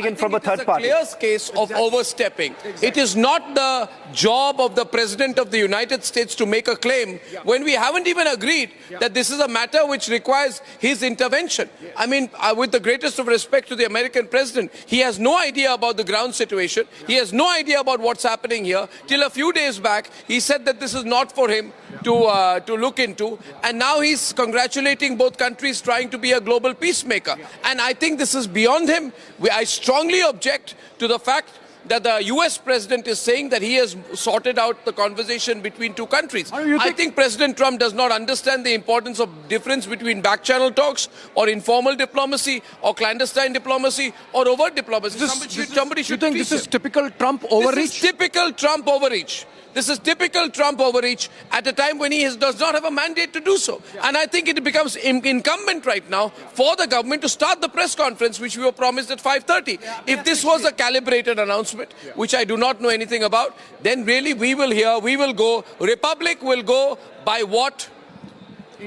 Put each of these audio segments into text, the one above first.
taken from a third party. It is a clear case of overstepping. It is not the job of the President of the United States to make a claim when we haven't even agreed that this is a matter which requires his intervention. I mean, with the greatest of respect to the American President, he has no idea about the ground situation. He has no idea about what's happening here. Till a few days back, he said that this is not for him to look into. And now he's congratulating both countries trying to be a global peacemaker. And I think this is beyond him. I strongly object to the fact that the US President is saying that he has sorted out the conversation between two countries. I think President Trump does not understand the importance of difference between back-channel talks or informal diplomacy or clandestine diplomacy or overt diplomacy. Somebody should think this is typical Trump overreach? This is typical Trump overreach. This is typical Trump overreach at a time when he does not have a mandate to do so. And I think it becomes incumbent right now for the government to start the press conference, which we were promised at 5:30. If this was a calibrated announcement, which I do not know anything about, then really we will hear, we will go, Republic will go by what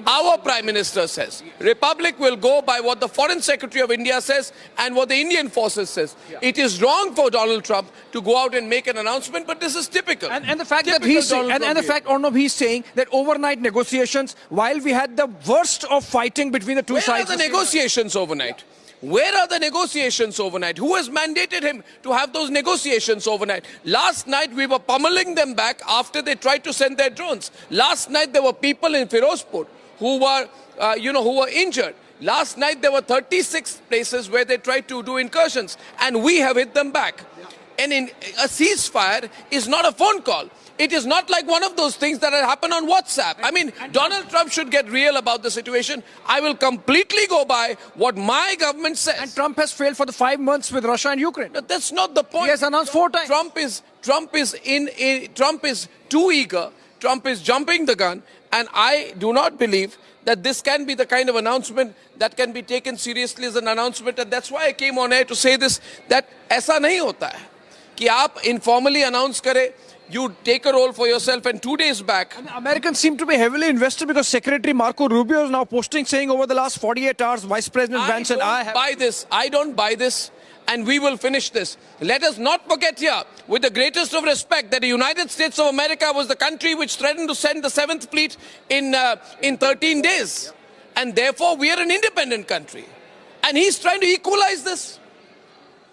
our Prime Minister says. Republic will go by what the Foreign Secretary of India says and what the Indian forces says. It is wrong for Donald Trump to go out and make an announcement, but this is typical. And the fact that he's saying, and the fact, Arnab, he's saying that overnight negotiations, while we had the worst of fighting between the two sides. Where are the negotiations overnight? Where are the negotiations overnight? Who has mandated him to have those negotiations overnight? Last night we were pummeling them back after they tried to send their drones. Last night there were people in Firozpur who were injured. Last night there were 36 places where they tried to do incursions, and we have hit them back. And a ceasefire is not a phone call. It is not like one of those things that happen on WhatsApp. I mean, Donald Trump should get real about the situation. I will completely go by what my government says. And Trump has failed for the 5 months with Russia and Ukraine. But that's not the point. He has announced 4 times. Trump is too eager. Trump is jumping the gun. And I do not believe that this can be the kind of announcement that can be taken seriously as an announcement. And that's why I came on air to say this, that ऐसा नहीं होता है कि आप informally announce करें, you take a role for yourself, and 2 days back. And the Americans seem to be heavily invested because Secretary Marco Rubio is now posting saying over the last 48 hours, Vice President Vance and I don't buy this. And we will finish this. Let us not forget here, with the greatest of respect, that the United States of America was the country which threatened to send the 7th Fleet in 13 days. And therefore, we are an independent country. And he's trying to equalize this.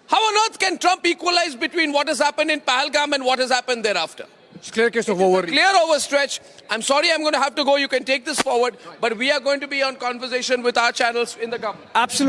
How on earth can Trump equalize between what has happened in Pahalgam and what has happened thereafter? It's clear case of overreach. Clear overstretch. I'm sorry I'm going to have to go. You can take this forward. But we are going to be on conversation with our channels in the government. Absolutely.